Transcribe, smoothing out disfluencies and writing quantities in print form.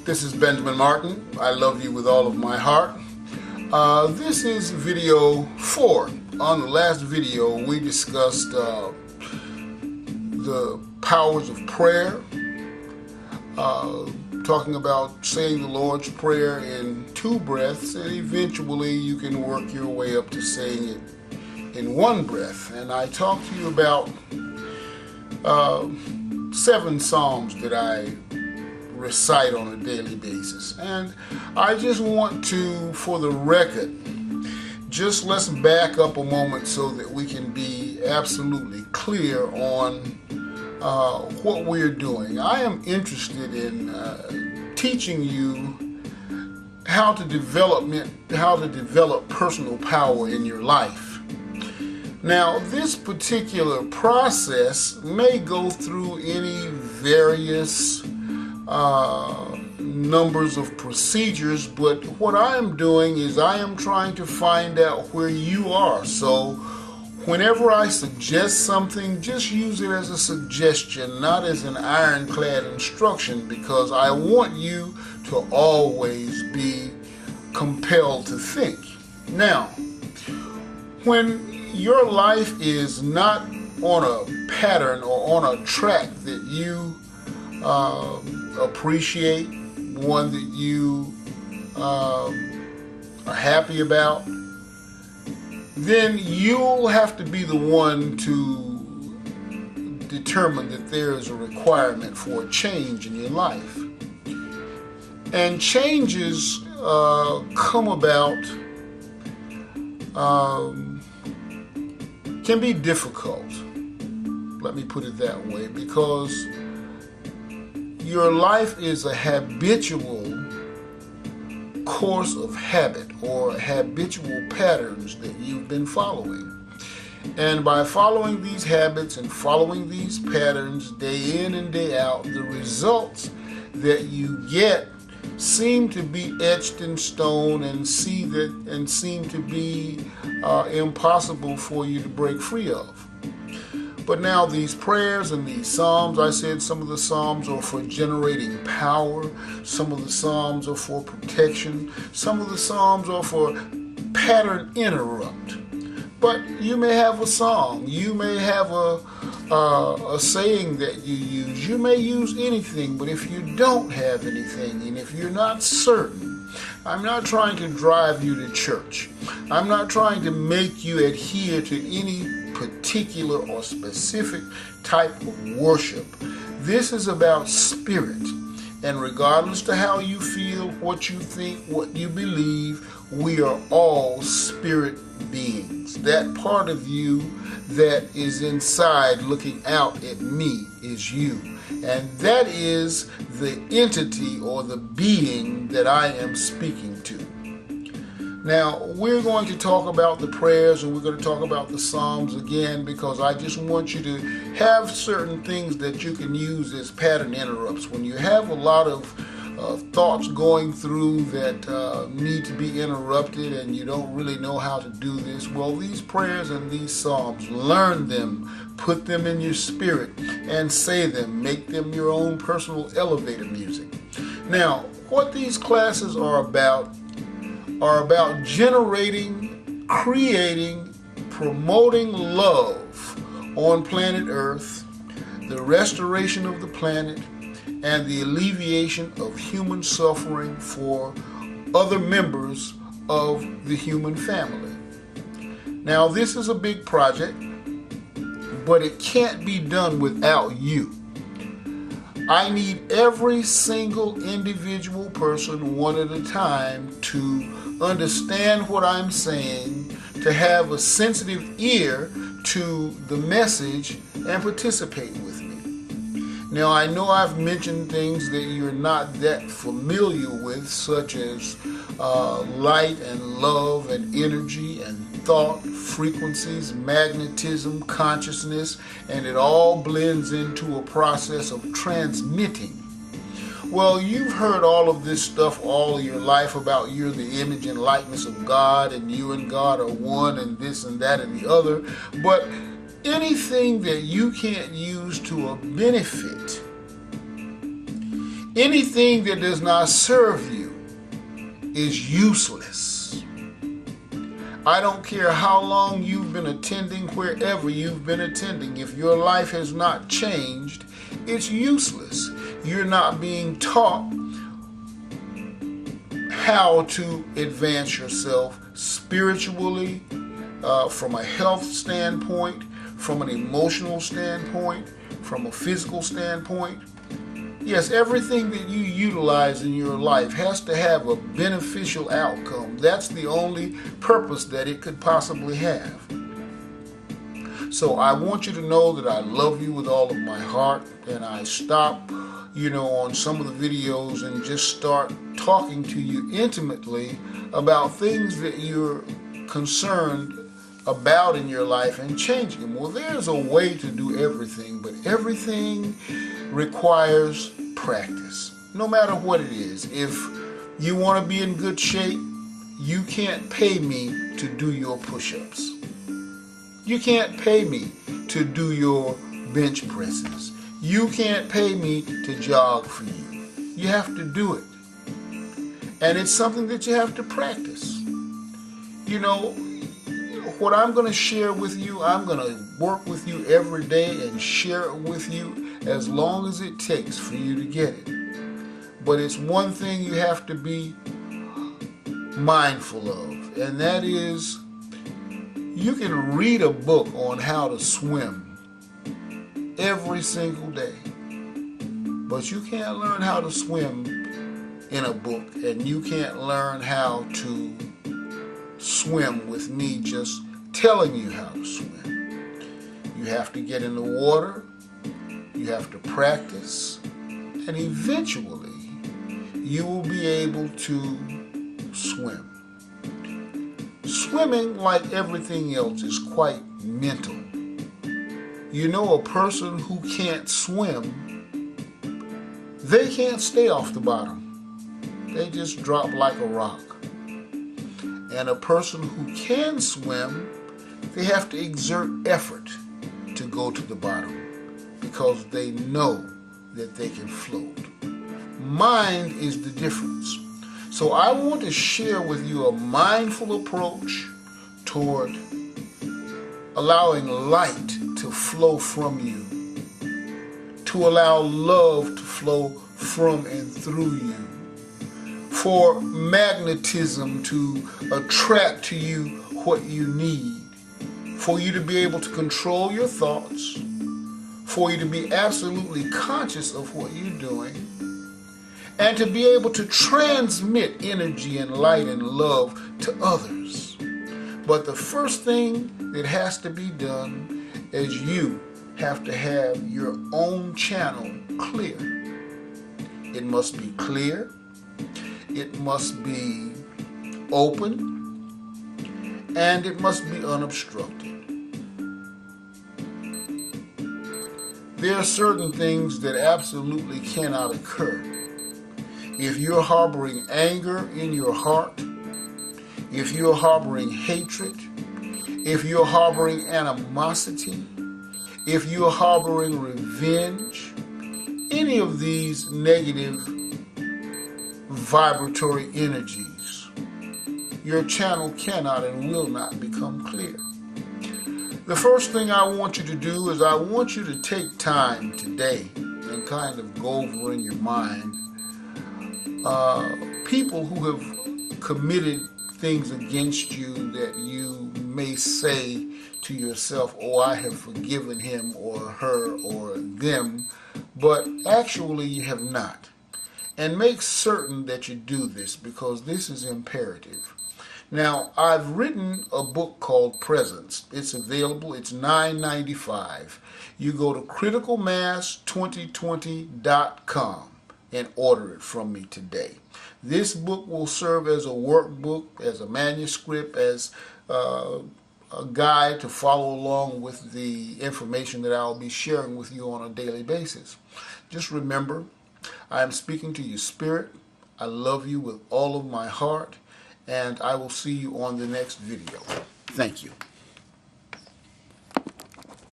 This is Benjamin Martin. I love you with all of my heart. This is video 4. On the last video, we discussed the powers of prayer, talking about saying the Lord's Prayer in 2 breaths, and eventually you can work your way up to saying it in 1 breath. And I talked to you about 7 Psalms that I recite on a daily basis. And I just want to, for the record, let's back up a moment so that we can be absolutely clear on what we're doing. I am interested in teaching you how to develop personal power in your life. Now, this particular process may go through any various numbers of procedures, but what I am doing is I am trying to find out where you are. So whenever I suggest something, just use it as a suggestion, not as an ironclad instruction, because I want you to always be compelled to think. Now, when your life is not on a pattern or on a track that you appreciate, one that you are happy about, then you'll have to be the one to determine that there is a requirement for a change in your life. And changes come about, can be difficult, let me put it that way, because your life is a habitual course of habit or habitual patterns that you've been following. And by following these habits and following these patterns day in and day out, the results that you get seem to be etched in stone and seem to be impossible for you to break free of. But now these prayers and these psalms, I said some of the psalms are for generating power, some of the psalms are for protection, some of the psalms are for pattern interrupt. But you may have a song, you may have a saying that you use, you may use anything, but if you don't have anything and if you're not certain, I'm not trying to drive you to church. I'm not trying to make you adhere to any particular or specific type of worship. This is about spirit. And regardless to how you feel, what you think, what you believe, we are all spirit beings. That part of you that is inside looking out at me is you. And that is the entity or the being that I am speaking to. Now, we're going to talk about the prayers and we're going to talk about the Psalms again, because I just want you to have certain things that you can use as pattern interrupts. When you have a lot of thoughts going through that need to be interrupted and you don't really know how to do this, well, these prayers and these Psalms, learn them, put them in your spirit and say them, make them your own personal elevator music. Now, what these classes are about generating, creating, promoting love on planet Earth, the restoration of the planet, and the alleviation of human suffering for other members of the human family. Now, this is a big project, but it can't be done without you. I need every single individual person, one at a time, to understand what I'm saying, to have a sensitive ear to the message and participate with me. Now, I know I've mentioned things that you're not that familiar with, such as light and love and energy and thought, frequencies, magnetism, consciousness, and it all blends into a process of transmitting. Well, you've heard all of this stuff all your life about you're the image and likeness of God and you and God are one and this and that and the other, but anything that you can't use to a benefit, Anything that does not serve you is useless. I don't care how long you've been attending, wherever you've been attending. If your life has not changed, it's useless. You're not being taught how to advance yourself spiritually, from a health standpoint, from an emotional standpoint, from a physical standpoint. Yes, everything that you utilize in your life has to have a beneficial outcome. That's the only purpose that it could possibly have. So I want you to know that I love you with all of my heart, and I stop, on some of the videos and just start talking to you intimately about things that you're concerned about in your life and changing them. Well, there's a way to do everything, but everything requires practice, no matter what it is. If you want to be in good shape, you can't pay me to do your push-ups. You can't pay me to do your bench presses. You can't pay me to jog for you. You have to do it. And it's something that you have to practice. What I'm going to share with you, I'm going to work with you every day and share it with you as long as it takes for you to get it. But it's one thing you have to be mindful of, and that is, you can read a book on how to swim every single day, but you can't learn how to swim in a book, and you can't learn how to swim with me just telling you how to swim. You have to get in the water, you have to practice, and eventually you will be able to swim. Swimming, like everything else, is quite mental. A person who can't swim, they can't stay off the bottom. They just drop like a rock. And a person who can swim, they have to exert effort to go to the bottom because they know that they can float. Mind is the difference. So I want to share with you a mindful approach toward allowing light to flow from you, to allow love to flow from and through you, for magnetism to attract to you what you need, for you to be able to control your thoughts, for you to be absolutely conscious of what you're doing, and to be able to transmit energy and light and love to others. But the first thing that has to be done is you have to have your own channel clear. It must be clear. It must be open. And it must be unobstructed. There are certain things that absolutely cannot occur. If you're harboring anger in your heart, if you're harboring hatred, if you're harboring animosity, if you're harboring revenge, any of these negative vibratory energies, your channel cannot and will not become clear. The first thing I want you to do is I want you to take time today and kind of go over in your mind people who have committed things against you that you may say to yourself, oh, I have forgiven him or her or them, but actually you have not. And make certain that you do this because this is imperative. Now, I've written a book called Presence. It's available. It's $9.95. You go to criticalmass2020.com and order it from me today. This book will serve as a workbook, as a manuscript, as a guide to follow along with the information that I'll be sharing with you on a daily basis. Just remember, I am speaking to your spirit. I love you with all of my heart, and I will see you on the next video. Thank you.